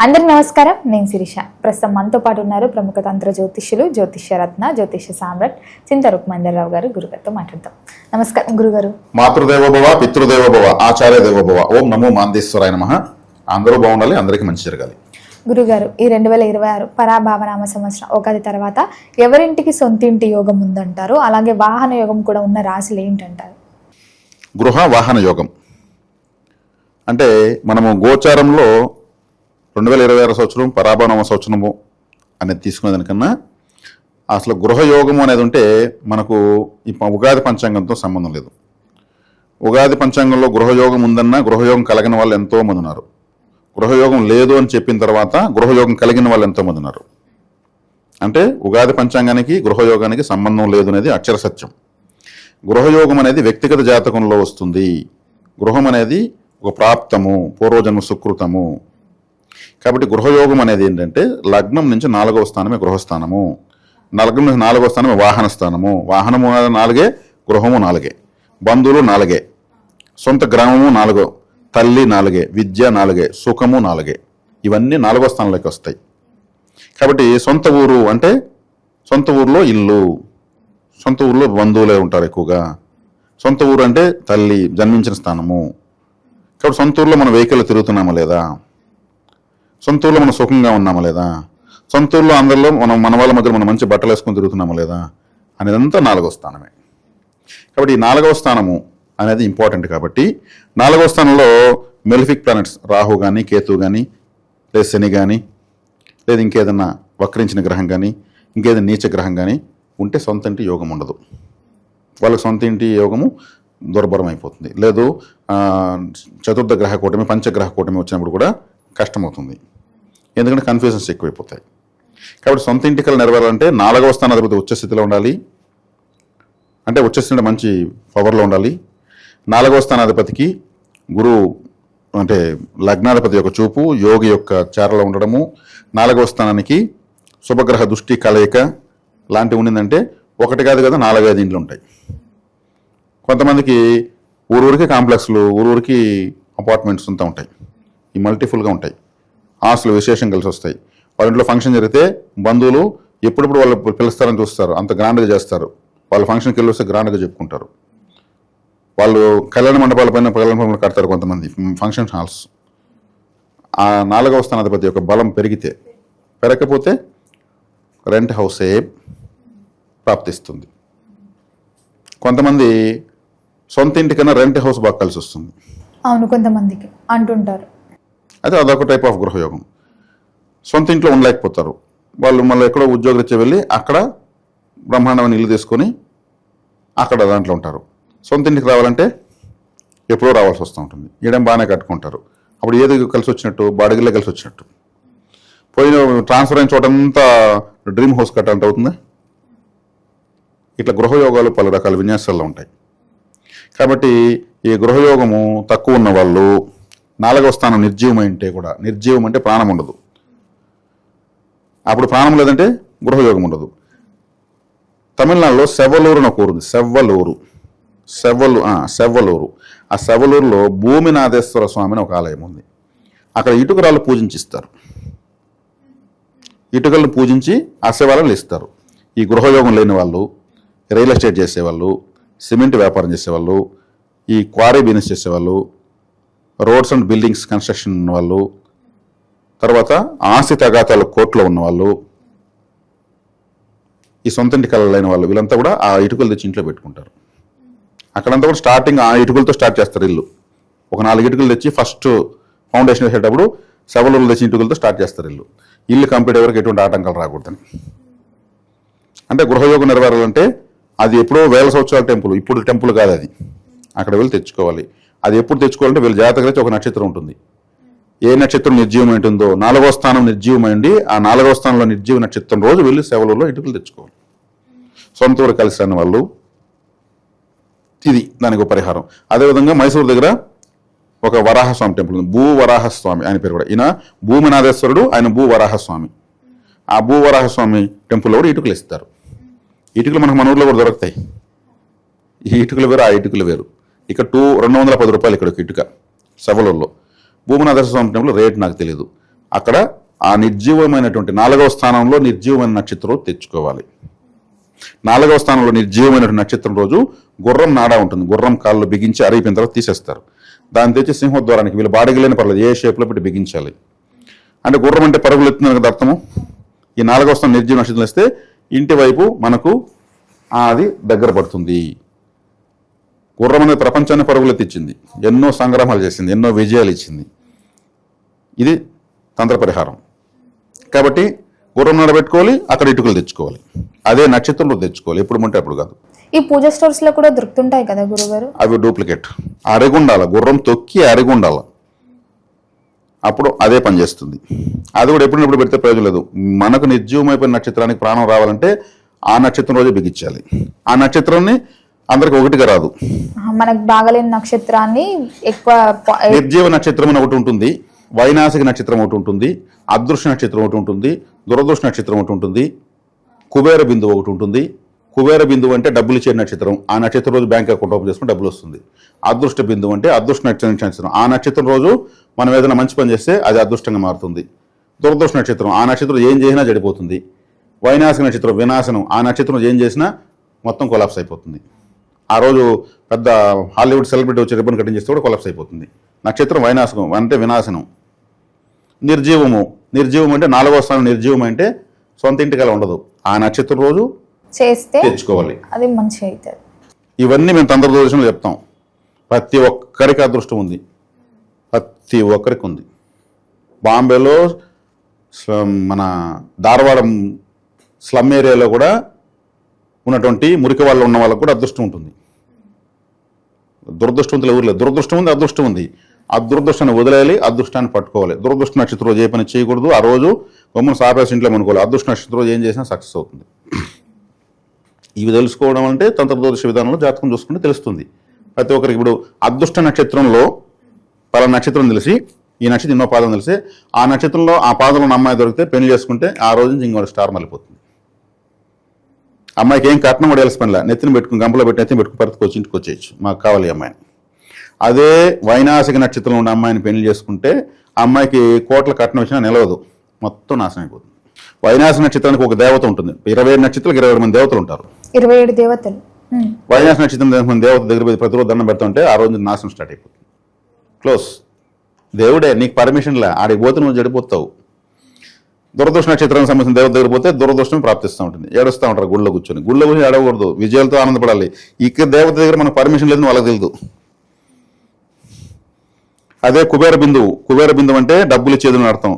అందరికి నమస్కారం. నేను శిరీష. ప్రస్తుతం మనతో పాటు ఉన్నారు ప్రముఖ తంత్ర జ్యోతిష్యులు, జ్యోతిష్య రత్న, జ్యోతిష్య సామ్రాట్ చింత రుక్మందర్రావు గారు. గురుగారితో మాట్లాడతాం. నమస్కారం గురుగారు. మాతృదేవోభవ, పితృదేవోభవ, ఆచార్య దేవోభవ. ఓం నమో మాందేశ్వరాయ నమః. అందరూ బాగుండాలి, అందరికీ మంచి జరగాలి. గురుగారు, ఈ 2026 పరాభావనామ సంవత్సరం ఒకటి తర్వాత ఎవరింటికి సొంతింటి యోగం ఉందంటారు? అలాగే వాహన యోగం కూడా ఉన్న రాశులు ఏంటంటారు? గృహ వాహన యోగం అంటే మనము గోచారంలో 2026 సంవత్సరం పరాభవనామ సంవత్సరము అనేది తీసుకునే దానికన్నా అసలు గృహయోగము అనేది ఉంటే మనకు ఈ ఉగాది పంచాంగంతో సంబంధం లేదు. ఉగాది పంచాంగంలో గృహయోగం ఉందన్నా గృహయోగం కలిగిన వాళ్ళు ఎంతోమంది ఉన్నారు. గృహయోగం లేదు అని చెప్పిన తర్వాత గృహయోగం కలిగిన వాళ్ళు ఎంతోమంది ఉన్నారు. అంటే ఉగాది పంచాంగానికి గృహయోగానికి సంబంధం లేదు అనేది అక్షర సత్యం. గృహయోగం అనేది వ్యక్తిగత జాతకంలో వస్తుంది. గృహం అనేది ఒక ప్రాప్తము, పూర్వజన్మ సుకృతము. కాబట్టి గృహయోగం అనేది ఏంటంటే లగ్నం నుంచి 4వ స్థానమే గృహస్థానము, లగ్నం నుంచి 4వ స్థానమే వాహన స్థానము. వాహనము 4, గృహము 4, బంధువులు 4, సొంత గ్రామము 4, తల్లి 4, విద్య 4, సుఖము 4. ఇవన్నీ 4వ స్థానంలోకి వస్తాయి. కాబట్టి సొంత ఊరు అంటే సొంత ఊర్లో ఇల్లు, సొంత ఊర్లో బంధువులే ఉంటారు ఎక్కువగా. సొంత ఊరు అంటే తల్లి జన్మించిన స్థానము. కాబట్టి సొంత ఊర్లో మనం వెహికల్ తిరుగుతున్నామా లేదా, సొంత ఊర్లో మనం సుఖంగా ఉన్నామా లేదా, సొంత ఊర్లో అందరిలో మన వాళ్ళ మధ్యలో మనం మంచి బట్టలు వేసుకొని తిరుగుతున్నామా లేదా అనేదంతా 4వ స్థానమే. కాబట్టి ఈ 4వ స్థానము అనేది ఇంపార్టెంట్. కాబట్టి 4వ స్థానంలో మెలిఫిక్ ప్లానెట్స్ రాహు కానీ, కేతు కానీ, లేదా శని కానీ, లేదా ఇంకేదన్నా వక్రించిన గ్రహం కానీ, ఇంకేదైనా నీచ గ్రహం కానీ ఉంటే సొంత ఇంటి యోగం ఉండదు. వాళ్ళకి సొంత ఇంటి యోగము దుర్భరం అయిపోతుంది. లేదు చతుర్థ గ్రహ కూటమి, పంచగ్రహ కూటమి వచ్చినప్పుడు కూడా కష్టమవుతుంది. ఎందుకంటే కన్ఫ్యూజన్స్ ఎక్కువైపోతాయి. కాబట్టి సొంత ఇంటికలు నెరవేరాలంటే 4వ స్థానాధిపతి ఉచ్చస్థితిలో ఉండాలి. అంటే ఉచ్చస్థితి మంచి పవర్లో ఉండాలి. 4వ స్థానాధిపతికి గురువు అంటే లగ్నాధిపతి యొక్క చూపు, యోగి యొక్క చారలో ఉండడము, 4వ స్థానానికి శుభగ్రహ దృష్టి కలయిక లాంటివి ఉండిందంటే ఒకటి కాదు కదా 4-5 ఇండ్లు ఉంటాయి. కొంతమందికి ఊరూరికి కాంప్లెక్స్లు, ఊరూరికి అపార్ట్మెంట్స్ అంతా ఉంటాయి. ఈ మల్టీఫుల్గా ఉంటాయి. ఆస్తులు విశేషం కలిసి వస్తాయి. వాళ్ళ ఇంట్లో ఫంక్షన్ జరిగితే బంధువులు ఎప్పుడప్పుడు వాళ్ళు పిలుస్తారని చూస్తారు, అంత గ్రాండ్గా చేస్తారు. వాళ్ళ ఫంక్షన్కి వెళ్ళి వస్తే గ్రాండ్గా చెప్పుకుంటారు. వాళ్ళు కళ్యాణ మండపాలపైన కళ్యాణ మండపాలు కడతారు కొంతమంది ఫంక్షన్ హాల్స్. ఆ 4వ స్థానాధిపతి యొక్క బలం పెరగకపోతే రెంట్ హౌసే ప్రాప్తిస్తుంది. కొంతమంది సొంత ఇంటికన్నా రెంట్ హౌస్ బాగా కలిసి వస్తుంది. అవును, కొంతమందికి అంటుంటారు. అయితే అదొక టైప్ ఆఫ్ గృహయోగం. సొంత ఇంట్లో ఉండలేకపోతారు వాళ్ళు, మళ్ళీ ఎక్కడో ఉద్యోగరీత్యా వెళ్ళి అక్కడ బ్రహ్మాండమైన ఇల్లు తీసుకొని అక్కడ దాంట్లో ఉంటారు. సొంత ఇంటికి రావాలంటే ఎప్పుడో రావాల్సి వస్తూ ఉంటుంది. ఈడేం బాగానే కట్టుకుంటారు. అప్పుడు ఏది కలిసి వచ్చినట్టు, బాడిగిల్లే కలిసి వచ్చినట్టు. పోయిన ట్రాన్స్ఫర్ అయిన చోటంతా డ్రీమ్ హౌస్ కట్టాలంటే అవుతుంది. ఇట్లా గృహయోగాలు పలు రకాల విన్యాసాల్లో ఉంటాయి. కాబట్టి ఈ గృహయోగము తక్కువ ఉన్న వాళ్ళు 4వ స్థానం నిర్జీవమై ఉంటే కూడా, నిర్జీవం అంటే ప్రాణం ఉండదు, అప్పుడు ప్రాణం లేదంటే గృహయోగం ఉండదు. తమిళనాడులో సెవ్వలూరు అని ఒక ఊరు, సెవ్వలూరు. ఆ సెవ్వలూరులో భూమినాథేశ్వర స్వామి అని ఒక ఆలయం ఉంది. అక్కడ ఇటుకరాళ్ళు పూజించిస్తారు. ఇటుకలను పూజించి ఆ సేవలను ఇస్తారు. ఈ గృహయోగం లేని వాళ్ళు, రియల్ ఎస్టేట్ చేసేవాళ్ళు, సిమెంట్ వ్యాపారం చేసేవాళ్ళు, ఈ క్వారీ బిజినెస్ చేసేవాళ్ళు, రోడ్స్ అండ్ బిల్డింగ్స్ కన్స్ట్రక్షన్ ఉన్నవాళ్ళు, తర్వాత ఆస్తి తగాతాలు కోర్టులో ఉన్నవాళ్ళు, ఈ సొంత ఇంటి కళలు లేని వాళ్ళు, వీళ్ళంతా కూడా ఆ ఇటుకలు తెచ్చి ఇంట్లో పెట్టుకుంటారు. అక్కడంతా కూడా స్టార్టింగ్ ఆ ఇటుకలతో స్టార్ట్ చేస్తారు ఇల్లు. ఒక 4 ఇటుకలు తెచ్చి ఫస్ట్ ఫౌండేషన్ వేసేటప్పుడు సెవెలూరులు తెచ్చి ఇటుకలతో స్టార్ట్ చేస్తారు ఇల్లు. ఇల్లు కంప్లీట్ అయ్యే వరకు ఎటువంటి ఆటంకాలు రాకూడదని. అంటే గృహయోగం నెరవేరాలంటే అది ఎప్పుడో వేల సంవత్సరాల టెంపుల్, ఇప్పుడు టెంపుల్ కాదు అది. అక్కడ వెళ్ళి తెచ్చుకోవాలి. అది ఎప్పుడు తెచ్చుకోవాలంటే వీళ్ళ జాతకరీత్యా ఒక నక్షత్రం ఉంటుంది. ఏ నక్షత్రం నిర్జీవమై ఉంటుందో 4వ స్థానం నిర్జీవమై ఉండి ఆ 4వ స్థానంలో నిర్జీవ నక్షత్రం రోజు వెళ్ళి సేవలలో ఇటుకలు తెచ్చుకోవాలి. సొంత ఊరు కలిసి రాని వాళ్ళు ఇది దానికి ఒక పరిహారం. అదేవిధంగా మైసూరు దగ్గర ఒక వరాహస్వామి టెంపుల్ ఉంది, భూవరాహస్వామి ఆయన పేరు కూడా. ఈయన భూమినాథేశ్వరుడు, ఆయన భూవరాహస్వామి. ఆ భూవరాహస్వామి టెంపుల్లో కూడా ఇటుకలు ఇస్తారు. ఇటుకలు మనకు మన ఊర్లో కూడా దొరుకుతాయి. ఈ ఇటుకలు వేరు, ఆ ఇటుకలు వేరు. ఇక్కడ 210 రూపాయలు ఇక్కడ ఒక ఇటుక సెవలూరులో. భూమినాథ స్వామి టెంపుల్ రేట్ నాకు తెలియదు. అక్కడ ఆ నిర్జీవమైనటువంటి 4వ స్థానంలో నిర్జీవమైన నక్షత్రం తెచ్చుకోవాలి. 4వ స్థానంలో నిర్జీవమైనటువంటి నక్షత్రం రోజు గుర్రం నాడా ఉంటుంది. గుర్రం కాళ్ళు బిగించి అరిగిపోయిన తర్వాత తీసేస్తారు. దాన్ని తెచ్చి సింహద్వారానికి వీళ్ళు బాడగలేని పర్లేదు ఏ షేప్లో పెట్టి బిగించాలి. అంటే గుర్రం అంటే పరుగులు ఎత్తున్నారు కదా అర్థము. ఈ 4వ స్థానం నిర్జీవ నక్షత్రం ఇస్తే ఇంటి వైపు మనకు అది దగ్గర పడుతుంది. గుర్రం అనేది ప్రపంచాన్ని పరుగులు ఎత్తిచ్చింది, ఎన్నో సంగ్రామాలు చేసింది, ఎన్నో విజయాలు ఇచ్చింది. ఇది తంత్ర పరిహారం. కాబట్టి గుర్రం నడబెట్టుకోవాలి, అక్కడ ఇటుకలు తెచ్చుకోవాలి, అదే నక్షత్రంలో తెచ్చుకోవాలి, ఎప్పుడు ఉంటే అప్పుడు కాదు. ఈ పూజ స్టోర్స్ లో కూడా దొరుకుతుంటాయి కదా గురుగారు, అవి డూప్లికేట్. అరిగుండాల, గుర్రం తొక్కి అరిగుండాల, అప్పుడు అదే పనిచేస్తుంది. అది కూడా ఎప్పుడు పెడితే ప్రయోజనం లేదు. మనకు నిర్జీవమైపోయిన నక్షత్రానికి ప్రాణం రావాలంటే ఆ నక్షత్రం రోజే బిగించాలి. ఆ నక్షత్రాన్ని అందరికి ఒకటిగా రాదు. మనకు బాగలేని నక్షత్రాన్ని ఎక్కువ నిర్జీవ నక్షత్రం అని ఒకటి ఉంటుంది, వైనాసిక నక్షత్రం ఒకటి ఉంటుంది, అదృష్ట నక్షత్రం ఒకటి ఉంటుంది, దురదృష్ట నక్షత్రం ఒకటి ఉంటుంది, కుబేర బిందువు ఒకటి ఉంటుంది. కుబేర బిందువు అంటే డబ్బులు ఇచ్చే నక్షత్రం. ఆ నక్షత్రం రోజు బ్యాంక్ అకౌంట్ ఓపెన్ చేసుకుని డబ్బులు వస్తుంది. అదృష్ట బిందువు అంటే అదృష్ట నక్షత్రం. ఆ నక్షత్రం రోజు మనం ఏదైనా మంచి పని చేస్తే అది అదృష్టంగా మారుతుంది. దురదృష్ట నక్షత్రం, ఆ నక్షత్రం ఏం చేసినా చెడిపోతుంది. వైనాసిక నక్షత్రం వినాశనం, ఆ నక్షత్రం ఏం చేసినా మొత్తం కొలాప్స్ అయిపోతుంది. ఆ రోజు పెద్ద హాలీవుడ్ సెలబ్రిటీ వచ్చి రిబ్బన్ కటింగ్ చేస్తే కూడా కొలాప్స్ అయిపోతుంది. నక్షత్రం వైనాశకం అంటే వినాశనం. నిర్జీవము, నిర్జీవం అంటే 4వ స్థానం నిర్జీవం అంటే సొంత ఇంటికి అలా ఉండదు. ఆ నక్షత్రం రోజు చేస్తే తెచ్చుకోవాలి, అది మంచిగా అవుతుంది. ఇవన్నీ మేము తంత్ర దోషంలో చెప్తాం. ప్రతి ఒక్కరికి అదృష్టం ఉంది, ప్రతి ఒక్కరికి ఉంది. బాంబేలో మన ధారవాడ స్లమ్ ఏరియాలో కూడా ఉన్నటువంటి మురికి వాళ్ళు ఉన్న వాళ్ళకు కూడా అదృష్టం ఉంటుంది. దురదృష్టవంతులు ఎవరు లేదు. దురదృష్టం ఉంది, అదృష్టం ఉంది. ఆ దురదృష్టాన్ని వదిలేయాలి, అదృష్టాన్ని పట్టుకోవాలి. దురదృష్ట నక్షత్రం రోజు ఏ పని చేయకూడదు. ఆ రోజు గమ్మున సాపేసి ఇంట్లో అనుకోవాలి. అదృష్ట నక్షత్రం రోజు ఏం చేసినా సక్సెస్ అవుతుంది. ఇవి తెలుసుకోవడం అంటే తంత్రదోష విధానంలో జాతకం చూసుకుంటే తెలుస్తుంది ప్రతి ఒక్కరికి. ఇప్పుడు అదృష్ట నక్షత్రంలో పలానా నక్షత్రం తెలిసి, ఈ నక్షత్రం ఎన్నో పాదం తెలిసి, ఆ నక్షత్రంలో ఆ పాదంలో అమ్మాయి దొరికితే పెళ్లి చేసుకుంటే ఆ రోజు నుంచి ఇంకో స్టార్ మళ్ళీపోతుంది. అమ్మాయికి ఏం కట్నం కూడా వెళ్ళి పనిలే, నెత్తిని పెట్టుకుని గంపలో పెట్టి నెత్తిని పెట్టుకుని పరిస్థితి ఇంటికి వచ్చేయచ్చు, మాకు కావాలి అమ్మాయిని. అదే వైనాసిక నక్షత్రంలో ఉన్న అమ్మాయిని పెళ్లి చేసుకుంటే ఆ అమ్మాయికి కోట్ల కట్నం వచ్చినా నిలవదు, మొత్తం నాశనం అయిపోతుంది. వైనాసిక నక్షత్రానికి ఒక దేవత ఉంటుంది. 27 నక్షత్రాలకు 27 మంది దేవతలు ఉంటారు. 27 దేవతలు. వైనాసిక నక్షత్రం దేవత దగ్గర పోయి ప్రతిరోజు దండం పెడుతుంటే ఆ రోజు నాశనం స్టార్ట్ అయిపోతుంది. క్లోజ్. దేవుడే నీకు పర్మిషన్లే, ఆడికి పోతే నువ్వు చెడిపోతావు. దురదృష్ట నక్షత్రానికి సంబంధించిన దేవత దగ్గర పోతే దురదృష్టం ప్రాప్తిస్తూ ఉంటుంది. ఏడుస్తూ ఉంటారు గుళ్ళో కూర్చొని. గుళ్ళో కూర్చొని ఏడవకూడదు, విజయాలతో ఆనందపడాలి. ఇక్కడ దేవత దగ్గర మనకు పర్మిషన్ లేదని వాళ్ళకి తెలియదు. అదే కుబేర బిందువు. కుబేర బిందువు అంటే డబ్బులు ఇచ్చేదని అర్థం.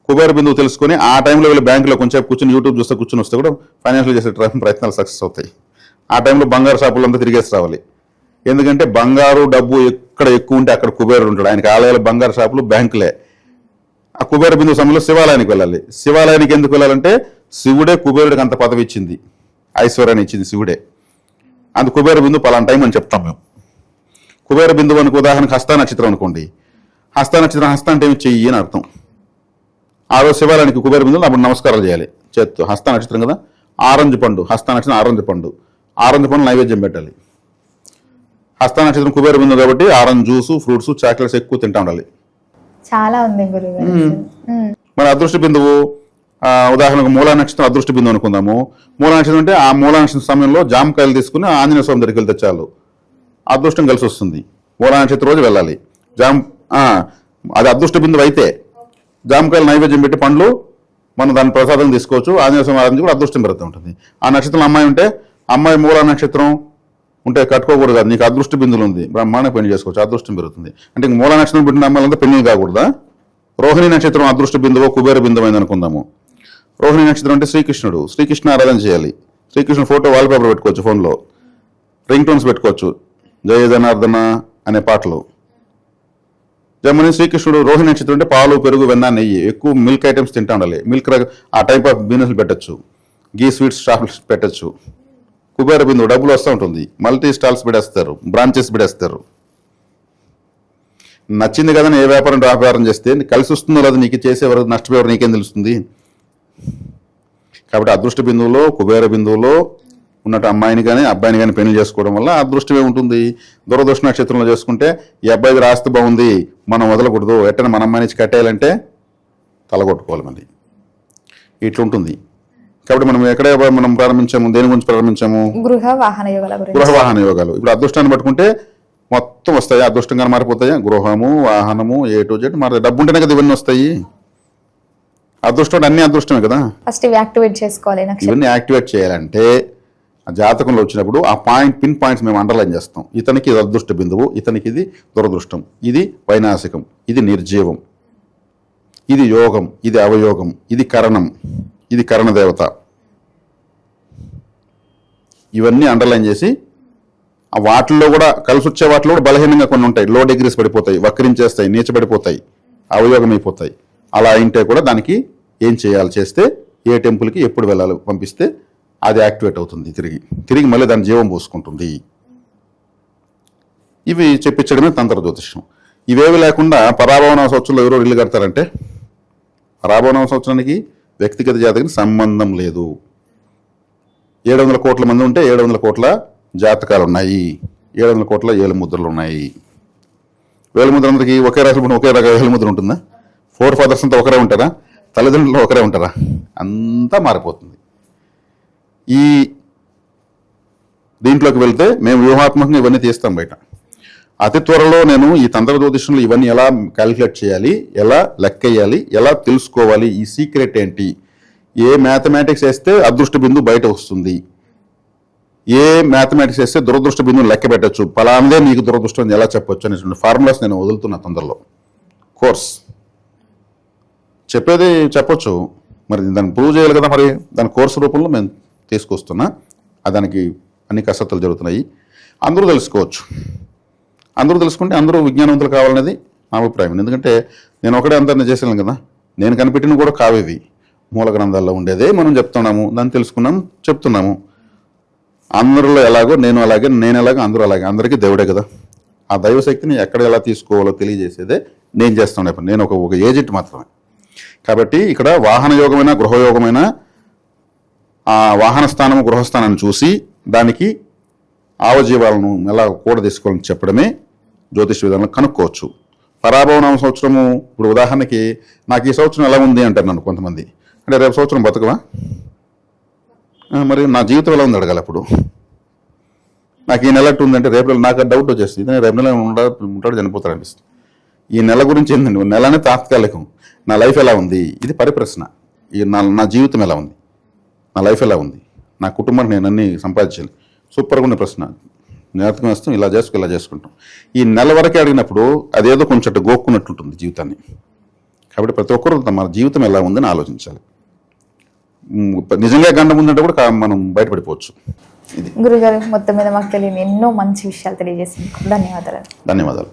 కుబేర బిందువు తెలుసుకొని ఆ టైంలో వీళ్ళు బ్యాంకులో కొంచెం కూర్చొని యూట్యూబ్ చూస్తే కూర్చొని వస్తే కూడా ఫైనాన్షియల్ చేసే ప్రయత్నాలు సక్సెస్ అవుతాయి. ఆ టైంలో బంగారు షాపులంతా తిరిగేసి రావాలి. ఎందుకంటే బంగారు డబ్బు ఎక్కడ ఎక్కువ ఉంటే అక్కడ కుబేరుడు ఉంటాడు. ఆయనకి ఆలయాలు బంగారు షాపులు బ్యాంకులే. ఆ కుబేర బిందువు సమయంలో శివాలయానికి వెళ్ళాలి. శివాలయానికి ఎందుకు వెళ్ళాలంటే శివుడే కుబేరుడికి అంత పదవి ఇచ్చింది, ఐశ్వర్యాన్ని ఇచ్చింది శివుడే. అందు కుబేర బిందువు పలానా టైం అని చెప్తాం మేము. కుబేర బిందువు అనుకు ఉదాహరణకు హస్త నక్షత్రం అనుకోండి. హస్త నక్షత్రం, హస్త అంటే చెయ్యి అని అర్థం. ఆ రోజు శివాలయానికి కుబేర బిందువు అప్పుడు నమస్కారాలు చేయాలి చేత్తో. హస్త నక్షత్రం కదా, ఆరెంజ్ పండు, హస్త నక్షత్రం ఆరెంజ్ పండు, ఆరెంజ్ పండు నైవేద్యం పెట్టాలి. హస్త నక్షత్రం కుబేర బిందువు కాబట్టి ఆరెంజ్ జ్యూసు, ఫ్రూట్స్, చాక్లెట్స్ ఎక్కువ తింటా ఉండాలి. చాలా ఉంది గురుగారు. మన అదృష్ట బిందువు ఉదాహరణకు మూలా నక్షత్రం అదృష్ట బిందువు అనుకుందాము. మూలా నక్షత్రం అంటే ఆ మూలా నక్షత్రం సమయంలో జామకాయలు తీసుకుని ఆంజనేయ స్వామి దగ్గరికి వెళ్తే చాలు అదృష్టం కలిసి వస్తుంది. మూలా నక్షత్రం రోజు వెళ్ళాలి. అది అదృష్ట బిందువు అయితే జామకాయలు నైవేద్యం పెట్టి పండ్లు మనం దాని ప్రసాదం తీసుకోవచ్చు. ఆంజనేయ స్వామి ఆరాధన కూడా అదృష్టం పెరుగుతూ ఉంటుంది. ఆ నక్షత్రంలో అమ్మాయి ఉంటే అమ్మాయి మూలా నక్షత్రం ఉంటే కట్టుకోకూడదు, నీకు అదృష్ట బిందువులు ఉంది, బ్రహ్మాండ పెళ్లి చేసుకోవచ్చు, అదృష్టం పెరుగుతుంది. అంటే ఇంక మూలా నక్షత్రం పెట్టిన అమ్మాయిలంతా పెళ్లి కాకూడదా? రోహిణి నక్షత్రం అదృష్ట బిందువు కుబేర బిందువు అయింది అనుకుందాము. రోహిణి నక్షత్రం అంటే శ్రీకృష్ణుడు, శ్రీకృష్ణ ఆరాధన చేయాలి. శ్రీకృష్ణుడు ఫోటో వాల్ పేపర్ పెట్టుకోవచ్చు, ఫోన్లో రింగ్ టోన్స్ పెట్టుకోవచ్చు, జయ జనార్దన అనే పాటలు. జమ్మని శ్రీకృష్ణుడు. రోహిణి నక్షత్రం అంటే పాలు, పెరుగు, వెన్న, నెయ్యి, ఎక్కువ మిల్క్ ఐటమ్స్ తింటా ఉండాలి. మిల్క్ ఆ టైప్ ఆఫ్ బిజినెస్లు పెట్టచ్చు, గీ స్వీట్స్ షాప్స్ పెట్టచ్చు. కుబేర బిందువు డబ్బులు వస్తూ ఉంటుంది, మల్టీ స్టాల్స్ పెడేస్తారు, బ్రాంచెస్ పెడేస్తారు. నచ్చింది కదా ఏ వ్యాపారం చేస్తే కలిసి వస్తుందో లేదా నీకు చేసేవారు నష్టపోయేవారు నీకేం తెలుస్తుంది. కాబట్టి అదృష్ట బిందువులో కుబేర బిందువులో ఉన్నట్టు అమ్మాయిని కానీ అబ్బాయిని కానీ పెళ్లి చేసుకోవడం వల్ల అదృష్టమే ఉంటుంది. దురదృష్ట నక్షత్రంలో చేసుకుంటే ఈ అబ్బాయికి రాస్తే బాగుంది మనం వదలకూడదు, ఎట్టని మన అమ్మాయి నుంచి కట్టేయాలంటే తలగొట్టుకోవాలి మళ్ళీ ఇట్లుంటుంది. కాబట్టి మనం ఎక్కడ మనం ప్రారంభించాము, దేని గురించి ప్రారంభించాము? గృహ వాహన యోగాల గురించి. గృహ వాహన యోగాలు. ఇప్పుడు అదృష్టాన్ని పట్టుకుంటే మొత్తం వస్తాయి, అదృష్టంగా మారిపోతాయి. గృహము, వాహనము, ఏ టు జెడ్ మారుతాయి. డబ్బు ఉంటేనే కదా ఇవన్నీ వస్తాయి. అదృష్టం అన్ని అదృష్టమే కదా. ఫస్ట్ ఇవి యాక్టివేట్ చేసుకోవాలి. ఇవన్నీ యాక్టివేట్ చేయాలంటే ఆ జాతకంలో వచ్చినప్పుడు ఆ పిన్ పాయింట్స్ మేము అండర్లైన్ చేస్తాం. ఇతనికి ఇది అదృష్ట బిందువు, ఇతనికి ఇది దురదృష్టం, ఇది వైనాశికం, ఇది నిర్జీవం, ఇది యోగం, ఇది అవయోగం, ఇది కరణం, ఇది కరణదేవత. ఇవన్నీ అండర్లైన్ చేసి ఆ వాటిల్లో కూడా కలిసి వచ్చే వాటిలో కూడా బలహీనంగా కొన్ని ఉంటాయి. లో డిగ్రీస్ పడిపోతాయి, వక్రించేస్తాయి, నీచబడిపోతాయి, అవయోగం అయిపోతాయి. అలా అయింటే కూడా దానికి ఏం చేయాలి, చేస్తే ఏ టెంపుల్కి ఎప్పుడు వెళ్ళాలి పంపిస్తే అది యాక్టివేట్ అవుతుంది. తిరిగి మళ్ళీ దాని జీవం పోసుకుంటుంది. ఇవి చెప్పించడమే తంత్ర జ్యోతిష్యం. ఇవేవి లేకుండా పరాభవన సంవత్సరంలో ఎవరో ఇల్లు కడతారంటే పరాభవన సంవత్సరానికి వ్యక్తిగత జాతకానికి సంబంధం లేదు. 700 కోట్ల మంది ఉంటే 700 కోట్ల జాతకాలు ఉన్నాయి, 700 కోట్ల ఏలుముద్రలు ఉన్నాయి. వేలుముద్రందరికీ ఒకే రాశి ఒకే రకం వేలుముద్ర ఉంటుందా? 4 ఫాదర్స్ అంతా ఒకరే ఉంటారా? తల్లిదండ్రులు ఒకరే ఉంటారా? అంతా మారిపోతుంది. ఈ దీంట్లోకి వెళ్తే మేము వ్యూహాత్మకంగా ఇవన్నీ తీస్తాం బయట. అతి త్వరలో నేను ఈ తంత్ర జ్యోతిషంలో ఇవన్నీ ఎలా క్యాలిక్యులేట్ చేయాలి, ఎలా లెక్క వేయాలి, ఎలా తెలుసుకోవాలి, ఈ సీక్రెట్ ఏంటి, ఏ మ్యాథమెటిక్స్ వేస్తే అదృష్ట బిందు బయట వస్తుంది, ఏ మ్యాథమెటిక్స్ వేస్తే దురదృష్ట బిందువు లెక్క పెట్టచ్చు, ఫలాందే మీకు దురదృష్టం ఎలా చెప్పొచ్చు అనేటువంటి ఫార్ములాస్ నేను వదులుతున్నా తొందరలో. కోర్స్ చెప్పేది చెప్పొచ్చు, మరి దాన్ని ప్రూవ్ చేయాలి కదా. మరి దాని కోర్సు రూపంలో మేము తీసుకొస్తున్నా. దానికి అన్ని కసరత్తులు జరుగుతున్నాయి. అందరూ తెలుసుకోవచ్చు. అందరూ తెలుసుకుంటే అందరూ విజ్ఞానవంతులు కావాలనేది నా అభిప్రాయం. ఎందుకంటే నేను ఒకటే అందరినీ చేసాను కదా. నేను కనిపెట్టిన కూడా కావేవి మూల గ్రంథాల్లో ఉండేదే మనం చెప్తున్నాము, దాన్ని తెలుసుకున్నాము, చెప్తున్నాము. అందరిలో ఎలాగో నేను అలాగే, నేను ఎలాగో అందరూ అలాగే, అందరికీ దేవుడే కదా. ఆ దైవశక్తిని ఎక్కడ ఎలా తీసుకోవాలో తెలియజేసేదే నేను చేస్తున్నాను. నేను ఒక ఏజెంట్ మాత్రమే. కాబట్టి ఇక్కడ వాహన యోగమైన గృహయోగమైన ఆ వాహన స్థానము గృహస్థానాన్ని చూసి దానికి ఆవజీవాలను ఎలా కూడా తీసుకోవాలని చెప్పడమే జ్యోతిష విధానంలో కనుక్కోవచ్చు. పరాభవనామ సంవత్సరము ఇప్పుడు ఉదాహరణకి నాకు ఈ సంవత్సరం ఎలా ఉంది అంటారు నన్ను కొంతమంది. అంటే రేపు సంవత్సరం బతుకవా, మరి నా జీవితం ఎలా ఉంది అడగాలి. అప్పుడు నాకు ఈ నెల ఉందంటే రేపు నాకు డౌట్ వచ్చేస్తుంది, రేపు నెల ఉంటాడు చనిపోతాడు అనిపిస్తుంది. ఈ నెల గురించి ఏంటండి, నెలనే తాత్కాలికం. నా లైఫ్ ఎలా ఉంది, ఇది పరిప్రశ్న. నా జీవితం ఎలా ఉంది, నా లైఫ్ ఎలా ఉంది, నా కుటుంబానికి నేను అన్ని సంపాదించాలి, సూపర్గా ఉన్న ప్రశ్న. జ్ఞాపకం వేస్తాం, ఇలా చేసుకుంటాం. ఈ నెల వరకే అడిగినప్పుడు అదేదో కొంచెం గోక్కున్నట్టుంటుంది జీవితాన్ని. కాబట్టి ప్రతి ఒక్కరు మన జీవితం ఎలా ఉందని ఆలోచించాలి. నిజంగా గండం ఉందంటే కూడా మనం బయటపడిపోవచ్చు. ఇది గురుగారు మొత్తం మీద మాకు తెలియని ఎన్నో మంచి విషయాలు తెలియజేసింది. ధన్యవాదాలు.